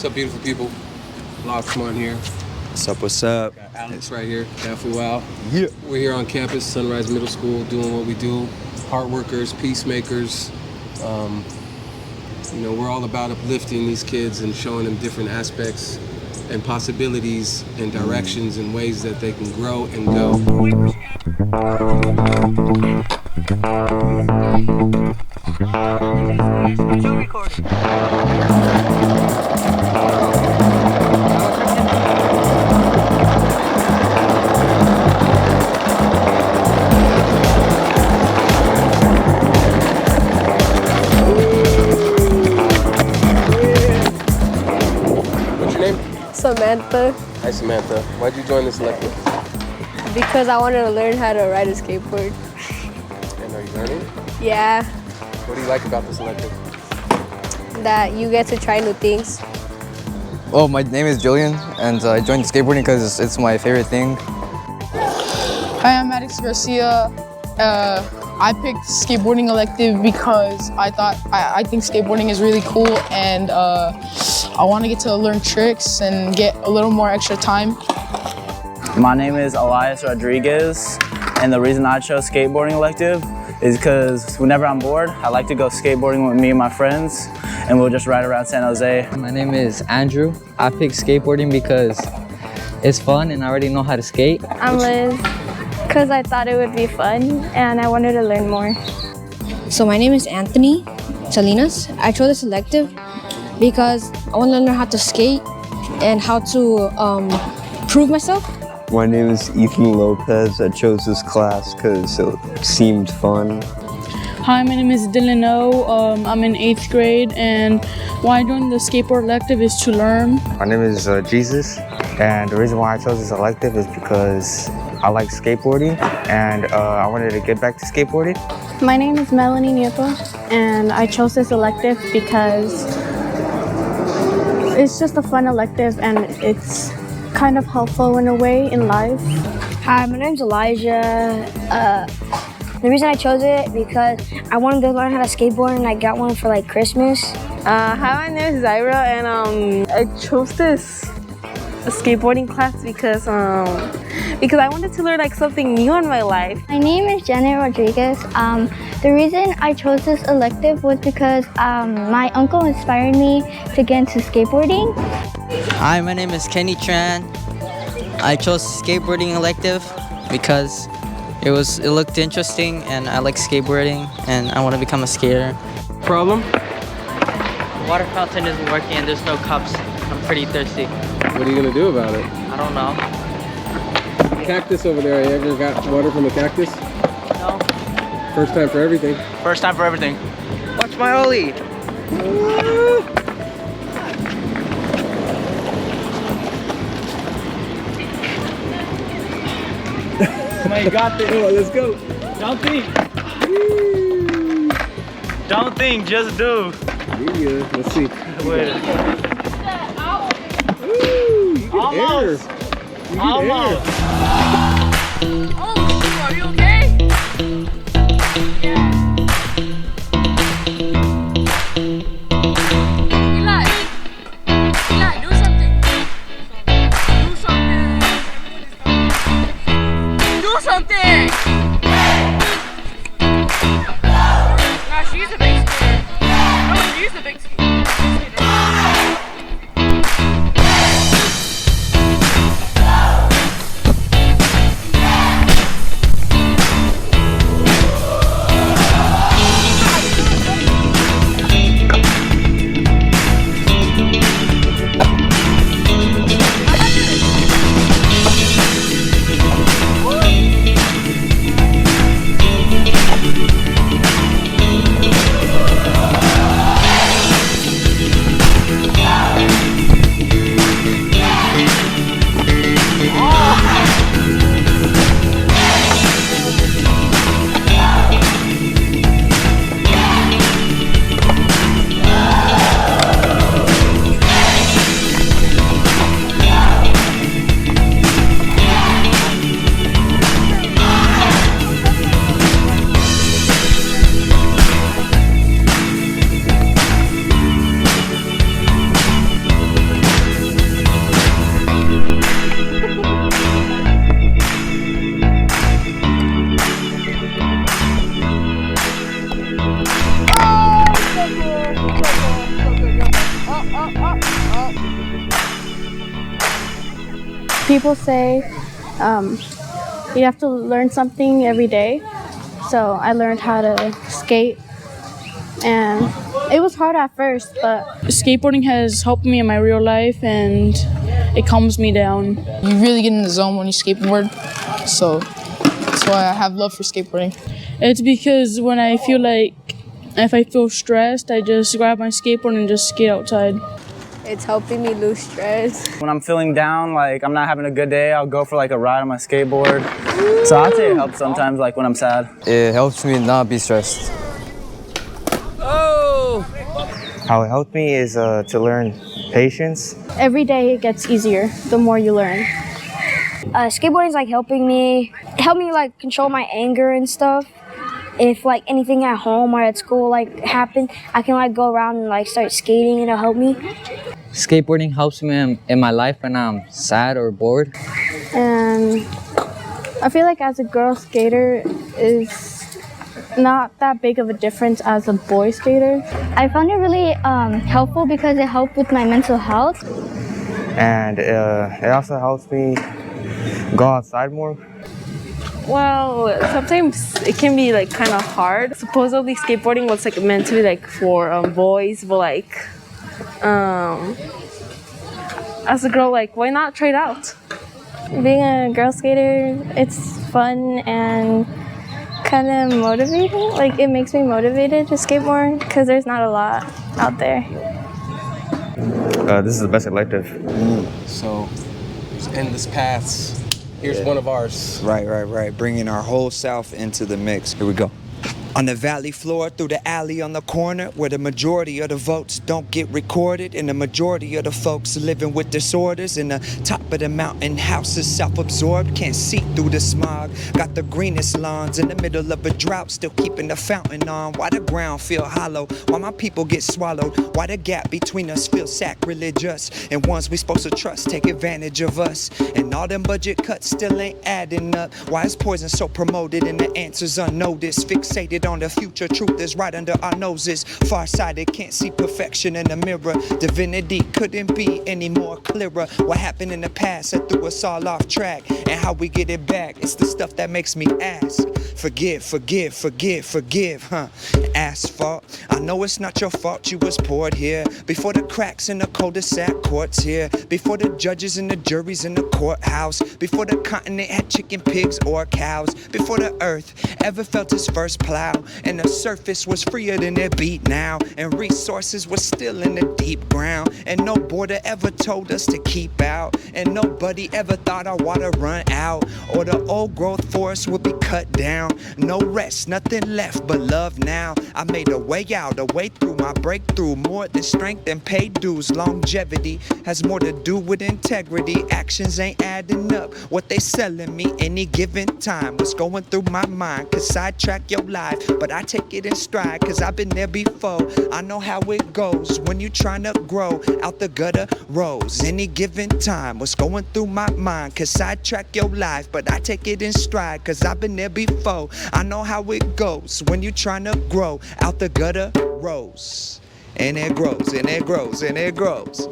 What's up, beautiful people? Lost Smart here. What's up, what's up? Got Alex right here, Daffy Wow. Yeah. We're here on campus, Sunrise Middle School, doing what we do. Hard workers, peacemakers. We're all about uplifting these kids and showing them different aspects and possibilities and directions and ways that they can grow and go. What's your name? Samantha, Hi, Samantha. Why'd you join this elective? because I wanted to learn how to ride a skateboard. And are you learning? Yeah, What do you like about this elective? that you get to try new things. Well, my name is Julian, and I joined skateboarding because it's my favorite thing. Hi, I'm Maddox Garcia. I picked skateboarding elective because I think skateboarding is really cool, and I want to get to learn tricks and get a little more extra time. My name is Elias Rodriguez, and the reason I chose skateboarding elective is because whenever I'm bored, I like to go skateboarding with me and my friends, and we'll just ride around San Jose. My name is Andrew. I picked skateboarding because it's fun and I already know how to skate. I'm Liz, because I thought it would be fun and I wanted to learn more. So my name is Anthony Salinas. I chose this elective because I want to learn how to skate and how to prove myself. My name is Ethan Lopez. I chose this class because it seemed fun. Hi, my name is Dylan O. I'm in 8th grade, and why I joined the skateboard elective is to learn. My name is Jesus, and the reason why I chose this elective is because I like skateboarding, and I wanted to get back to skateboarding. My name is Melanie Nieto, and I chose this elective because it's just a fun elective and it's kind of helpful in a way in life. Hi, my name's Elijah. The reason I chose it because I wanted to learn how to skateboard and I got one for like Christmas. Hi, my name is Zyra, and I chose this skateboarding class because I wanted to learn like something new in my life. My name is Janet Rodriguez. The reason I chose this elective was because my uncle inspired me to get into skateboarding. Hi, my name is Kenny Tran. I chose skateboarding elective because it looked interesting and I like skateboarding and I want to become a skater. Problem? The water fountain isn't working and there's no cups. I'm pretty thirsty. What are you gonna do about it? I don't know. Cactus over there. You ever got water from a cactus? No. First time for everything. First time for everything. Watch my ollie. You got this. Come on, let's go. Don't think. Don't think, just do. You're good. Let's see. Wait. Ooh, you get Almost. air. You get Almost. air. Oh, are you okay? Eli, do something. Do something. Do something. Nah, she's a big skater. No, she's a big skater. people say you have to learn something every day. So I learned how to skate, and it was hard at first, but Skateboarding has helped me in my real life, and it calms me down. You really get in the zone when you skateboard, so that's why I have love for skateboarding. It's because when I feel like, if I feel stressed, I just grab my skateboard and just skate outside. It's helping me lose stress. When I'm feeling down, like I'm not having a good day, I'll go for like a ride on my skateboard. So I'd say it helps sometimes, like when I'm sad. It helps me not be stressed. How it helped me is to learn patience. every day it gets easier the more you learn. Skateboarding is like helping me like control my anger and stuff. If like anything at home or at school like happen, I can like go around and like start skating and it'll help me. Skateboarding helps me in my life when I'm sad or bored. And I feel like as a girl skater is not that big of a difference as a boy skater. I found it really helpful because it helped with my mental health. And it also helps me go outside more. Well, sometimes it can be like kind of hard. Supposedly skateboarding was like meant to be like for boys, but like as a girl, like why not try it out? Being a girl skater, it's fun and kind of motivating. Like it makes me motivated to skateboard because there's not a lot out there. This is the best elective. So, there's endless paths. Here's one of ours. Right. Bringing our whole South into the mix. Here we go. On the valley floor, through the alley on the corner, where the majority of the votes don't get recorded, and the majority of the folks living with disorders. In the top of the mountain, houses self-absorbed, can't see through the smog. Got the greenest lawns in the middle of a drought, still keeping the fountain on. Why the ground feel hollow? Why my people get swallowed? Why the gap between us feels sacrilegious? And ones we supposed to trust take advantage of us. And all them budget cuts still ain't adding up. Why is poison so promoted and the answers unnoticed? Fixated on the future, truth is right under our noses. Farsighted, can't see perfection in the mirror. Divinity couldn't be any more clearer. What happened in the past that threw us all off track, and how we get it back, it's the stuff that makes me ask. Forgive, huh? Asphalt, I know it's not your fault you was poured here. Before the cracks in the cul-de-sac courts here. Before the judges and the juries in the courthouse. Before the continent had chicken, pigs, or cows. Before the earth ever felt its first plow. And the surface was freer than it beat now. And resources were still in the deep ground. And no border ever told us to keep out. And nobody ever thought our water run out. Or the old growth forest would be cut down. No rest, nothing left but love now. I made a way out, a way through my breakthrough. More than strength and paid dues. Longevity has more to do with integrity. Actions ain't adding up. What they selling me any given time. What's going through my mind could sidetrack your life. But I take it in stride, cause I've been there before. I know how it goes when you tryna grow out the gutter rows. Any given time, what's going through my mind could sidetrack your life. But I take it in stride, cause I've been there before. I know how it goes when you tryna grow out the gutter rows. And it grows, and it grows, and it grows.